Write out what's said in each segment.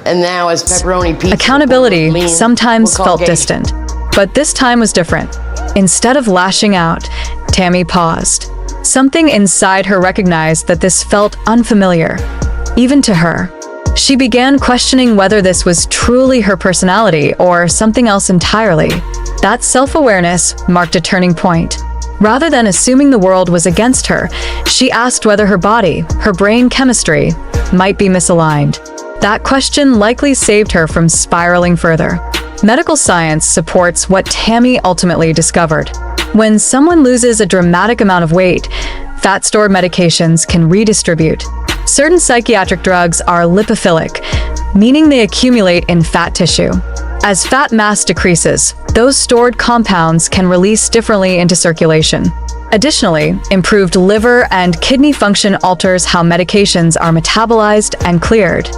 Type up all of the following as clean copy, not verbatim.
And now as pepperoni pizza. Accountability lean, sometimes we'll call felt Gage. distant, but this time was different. Instead of lashing out, Tammy paused. Something inside her recognized that this felt unfamiliar, even to her. She began questioning whether this was truly her personality or something else entirely. That self-awareness marked a turning point. Rather than assuming the world was against her, she asked whether her body, her brain chemistry, might be misaligned. That question likely saved her from spiraling further. Medical science supports what Tammy ultimately discovered. When someone loses a dramatic amount of weight, fat-stored medications can redistribute. Certain psychiatric drugs are lipophilic, meaning they accumulate in fat tissue. As fat mass decreases, those stored compounds can release differently into circulation. Additionally, improved liver and kidney function alters how medications are metabolized and cleared.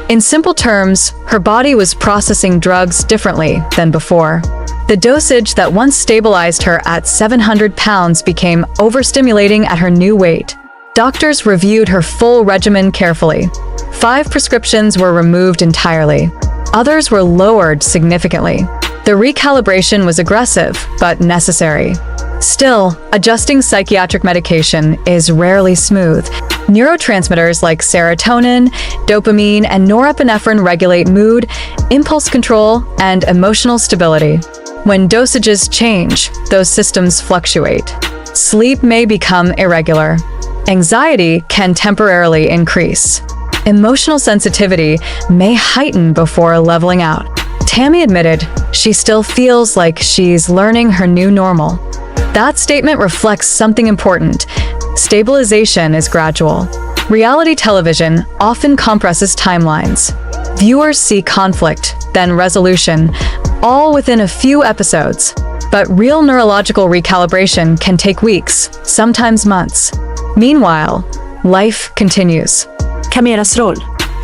In simple terms, her body was processing drugs differently than before. The dosage that once stabilized her at 700 pounds became overstimulating at her new weight. Doctors reviewed her full regimen carefully. 5 prescriptions were removed entirely. Others were lowered significantly. The recalibration was aggressive, but necessary. Still, adjusting psychiatric medication is rarely smooth. Neurotransmitters like serotonin, dopamine, and norepinephrine regulate mood, impulse control, and emotional stability. When dosages change, those systems fluctuate. Sleep may become irregular. Anxiety can temporarily increase. Emotional sensitivity may heighten before leveling out. Tammy admitted she still feels like she's learning her new normal. That statement reflects something important. Stabilization is gradual. Reality television often compresses timelines. Viewers see conflict, then resolution, all within a few episodes. But real neurological recalibration can take weeks, sometimes months. Meanwhile, life continues. Camilla's role.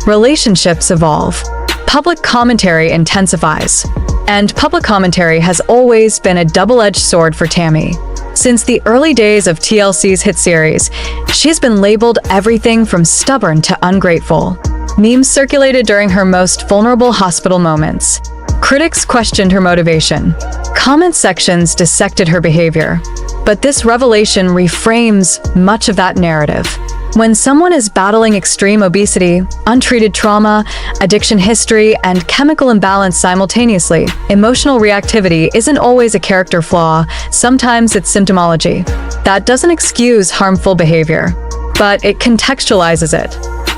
Relationships evolve. Public commentary intensifies. And public commentary has always been a double-edged sword for Tammy. Since the early days of TLC's hit series, she's been labeled everything from stubborn to ungrateful. Memes circulated during her most vulnerable hospital moments. Critics questioned her motivation. Comment sections dissected her behavior. But this revelation reframes much of that narrative. When someone is battling extreme obesity, untreated trauma, addiction history, and chemical imbalance simultaneously, emotional reactivity isn't always a character flaw, sometimes it's symptomology. That doesn't excuse harmful behavior, but it contextualizes it.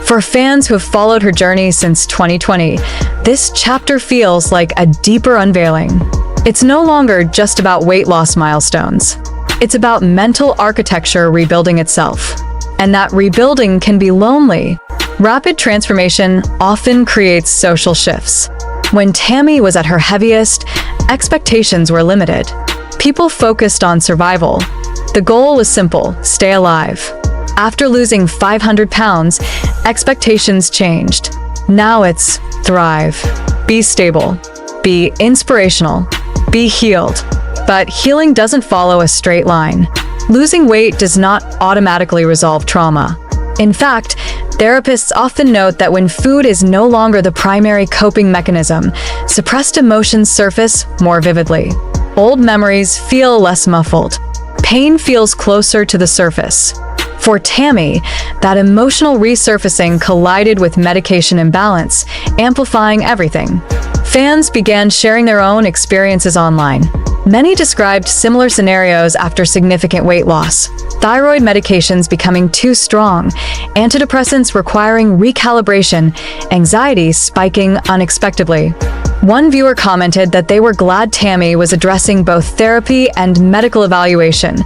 For fans who have followed her journey since 2020, this chapter feels like a deeper unveiling. It's no longer just about weight loss milestones. It's about mental architecture rebuilding itself. And that rebuilding can be lonely. Rapid transformation often creates social shifts. When Tammy was at her heaviest, expectations were limited. People focused on survival. The goal was simple: stay alive. After losing 500 pounds, expectations changed. Now it's thrive, be stable, be inspirational, be healed. But healing doesn't follow a straight line. Losing weight does not automatically resolve trauma. In fact, therapists often note that when food is no longer the primary coping mechanism, suppressed emotions surface more vividly. Old memories feel less muffled. Pain feels closer to the surface. For Tammy, that emotional resurfacing collided with medication imbalance, amplifying everything. Fans began sharing their own experiences online. Many described similar scenarios after significant weight loss. Thyroid medications becoming too strong, antidepressants requiring recalibration, anxiety spiking unexpectedly. One viewer commented that they were glad Tammy was addressing both therapy and medical evaluation,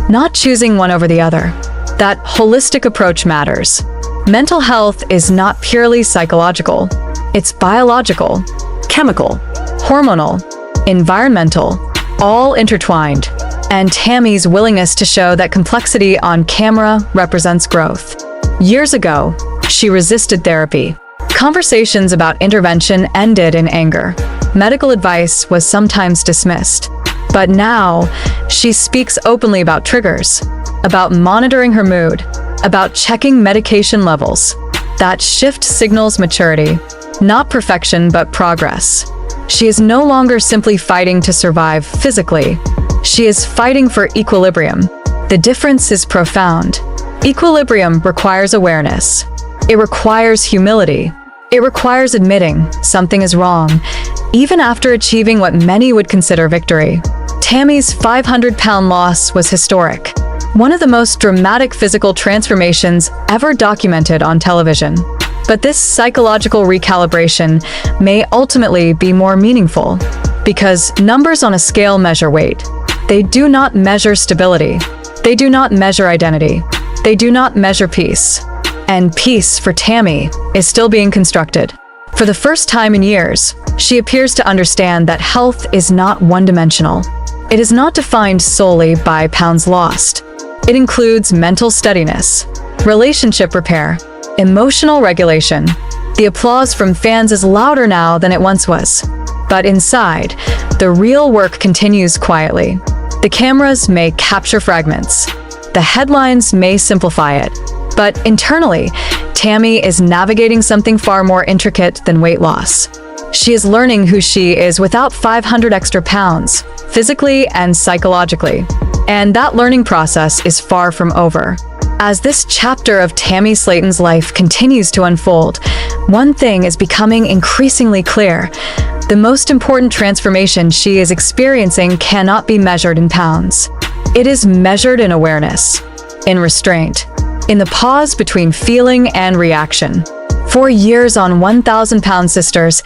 not choosing one over the other. That holistic approach matters. Mental health is not purely psychological. It's biological, chemical, hormonal, environmental, all intertwined. And Tammy's willingness to show that complexity on camera represents growth. Years ago, she resisted therapy. Conversations about intervention ended in anger. Medical advice was sometimes dismissed. But now, she speaks openly about triggers, about monitoring her mood, about checking medication levels. That shift signals maturity. Not perfection, but progress. She is no longer simply fighting to survive physically. She is fighting for equilibrium. The difference is profound. Equilibrium requires awareness. It requires humility. It requires admitting something is wrong, even after achieving what many would consider victory. Tammy's 500-pound loss was historic, one of the most dramatic physical transformations ever documented on television. But this psychological recalibration may ultimately be more meaningful, because numbers on a scale measure weight. They do not measure stability. They do not measure identity. They do not measure peace. And peace, for Tammy, is still being constructed. For the first time in years, she appears to understand that health is not one-dimensional. It is not defined solely by pounds lost. It includes mental steadiness, relationship repair, emotional regulation. The applause from fans is louder now than it once was. But inside, the real work continues quietly. The cameras may capture fragments. The headlines may simplify it. But internally, Tammy is navigating something far more intricate than weight loss. She is learning who she is without 500 extra pounds, physically and psychologically. And that learning process is far from over. As this chapter of Tammy Slaton's life continues to unfold, one thing is becoming increasingly clear. The most important transformation she is experiencing cannot be measured in pounds. It is measured in awareness, in restraint, in the pause between feeling and reaction. For years on 1,000-Pound Sisters,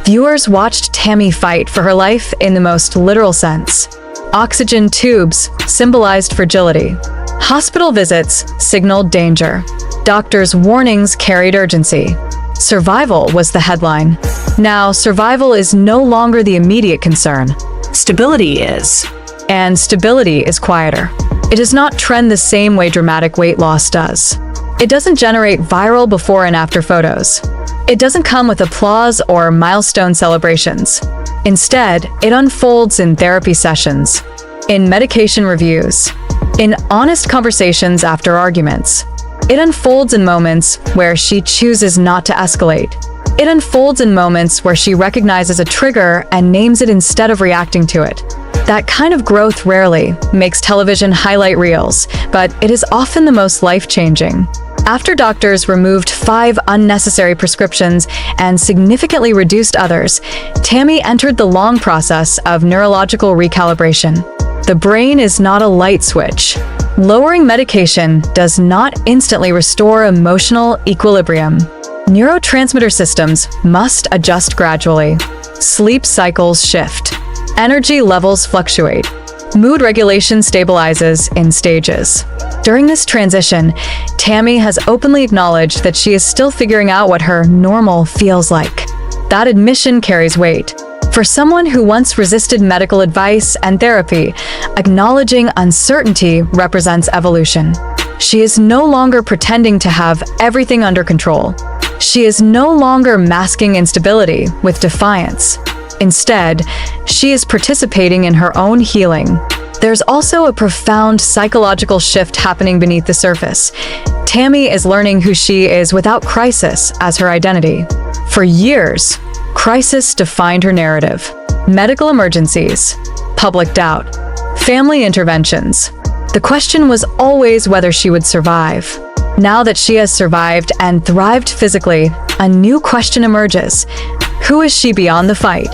viewers watched Tammy fight for her life in the most literal sense. Oxygen tubes symbolized fragility. Hospital visits signaled danger. Doctors' warnings carried urgency. Survival was the headline. Now, survival is no longer the immediate concern. Stability is. And stability is quieter. It does not trend the same way dramatic weight loss does. It doesn't generate viral before and after photos. It doesn't come with applause or milestone celebrations. Instead, it unfolds in therapy sessions, in medication reviews, in honest conversations after arguments. It unfolds in moments where she chooses not to escalate. It unfolds in moments where she recognizes a trigger and names it instead of reacting to it. That kind of growth rarely makes television highlight reels, but it is often the most life-changing. After doctors removed 5 unnecessary prescriptions and significantly reduced others, Tammy entered the long process of neurological recalibration. The brain is not a light switch. Lowering medication does not instantly restore emotional equilibrium. Neurotransmitter systems must adjust gradually. Sleep cycles shift. Energy levels fluctuate. Mood regulation stabilizes in stages. During this transition, Tammy has openly acknowledged that she is still figuring out what her normal feels like. That admission carries weight. For someone who once resisted medical advice and therapy, acknowledging uncertainty represents evolution. She is no longer pretending to have everything under control. She is no longer masking instability with defiance. Instead, she is participating in her own healing. There's also a profound psychological shift happening beneath the surface. Tammy is learning who she is without crisis as her identity. For years, crisis defined her narrative. Medical emergencies, public doubt, family interventions. The question was always whether she would survive. Now that she has survived and thrived physically, a new question emerges. Who is she beyond the fight?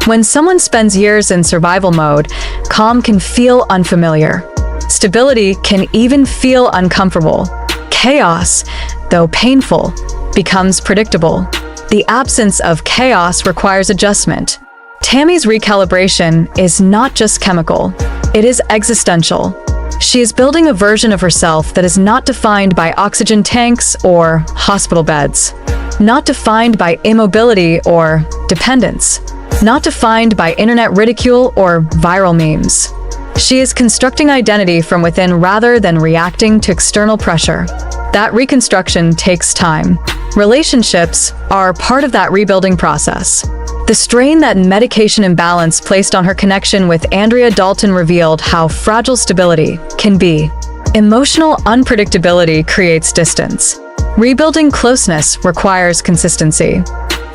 When someone spends years in survival mode, calm can feel unfamiliar. Stability can even feel uncomfortable. Chaos, though painful, becomes predictable. The absence of chaos requires adjustment. Tammy's recalibration is not just chemical, it is existential. She is building a version of herself that is not defined by oxygen tanks or hospital beds, not defined by immobility or dependence, not defined by internet ridicule or viral memes. She is constructing identity from within rather than reacting to external pressure. That reconstruction takes time. Relationships are part of that rebuilding process. The strain that medication imbalance placed on her connection with Andrea Dalton revealed how fragile stability can be. Emotional unpredictability creates distance. Rebuilding closeness requires consistency.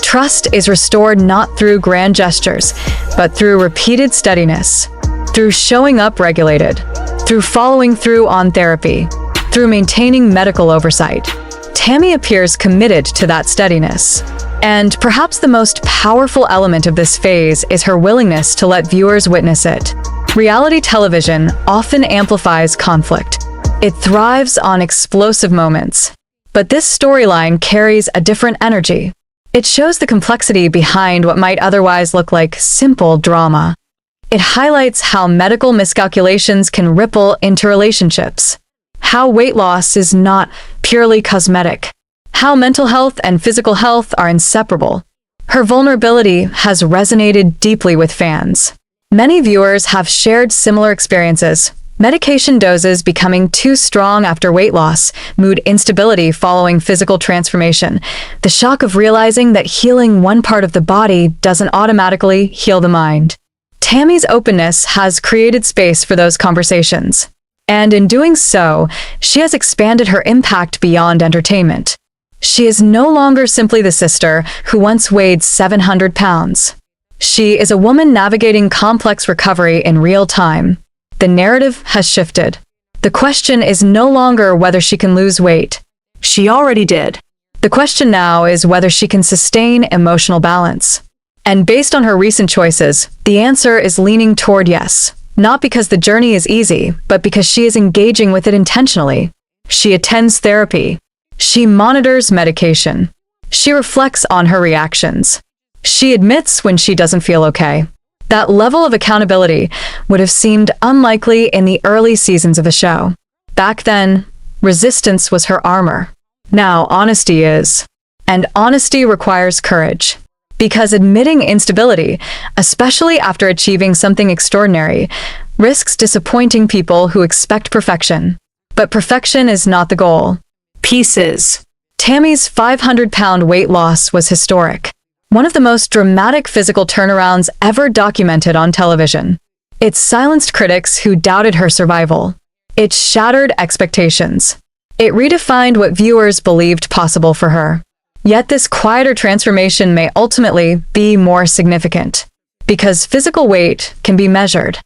Trust is restored not through grand gestures, but through repeated steadiness, through showing up regulated, through following through on therapy, through maintaining medical oversight. Tammy appears committed to that steadiness. And perhaps the most powerful element of this phase is her willingness to let viewers witness it. Reality television often amplifies conflict. It thrives on explosive moments. But this storyline carries a different energy. It shows the complexity behind what might otherwise look like simple drama. It highlights how medical miscalculations can ripple into relationships, how weight loss is not purely cosmetic, how mental health and physical health are inseparable. Her vulnerability has resonated deeply with fans. Many viewers have shared similar experiences: medication doses becoming too strong after weight loss, mood instability following physical transformation, the shock of realizing that healing one part of the body doesn't automatically heal the mind. Tammy's openness has created space for those conversations. And in doing so, she has expanded her impact beyond entertainment. She is no longer simply the sister who once weighed 700 pounds. She is a woman navigating complex recovery in real time. The narrative has shifted. The question is no longer whether she can lose weight. She already did. The question now is whether she can sustain emotional balance. And based on her recent choices, the answer is leaning toward yes. Not because the journey is easy, but because she is engaging with it intentionally. She attends therapy. She monitors medication. She reflects on her reactions. She admits when she doesn't feel okay. That level of accountability would have seemed unlikely in the early seasons of the show. Back then, resistance was her armor. Now, honesty is. And honesty requires courage. Because admitting instability, especially after achieving something extraordinary, risks disappointing people who expect perfection. But perfection is not the goal. Peace is. Tammy's 500-pound weight loss was historic. One of the most dramatic physical turnarounds ever documented on television. It silenced critics who doubted her survival. It shattered expectations. It redefined what viewers believed possible for her. Yet this quieter transformation may ultimately be more significant. Because physical weight can be measured.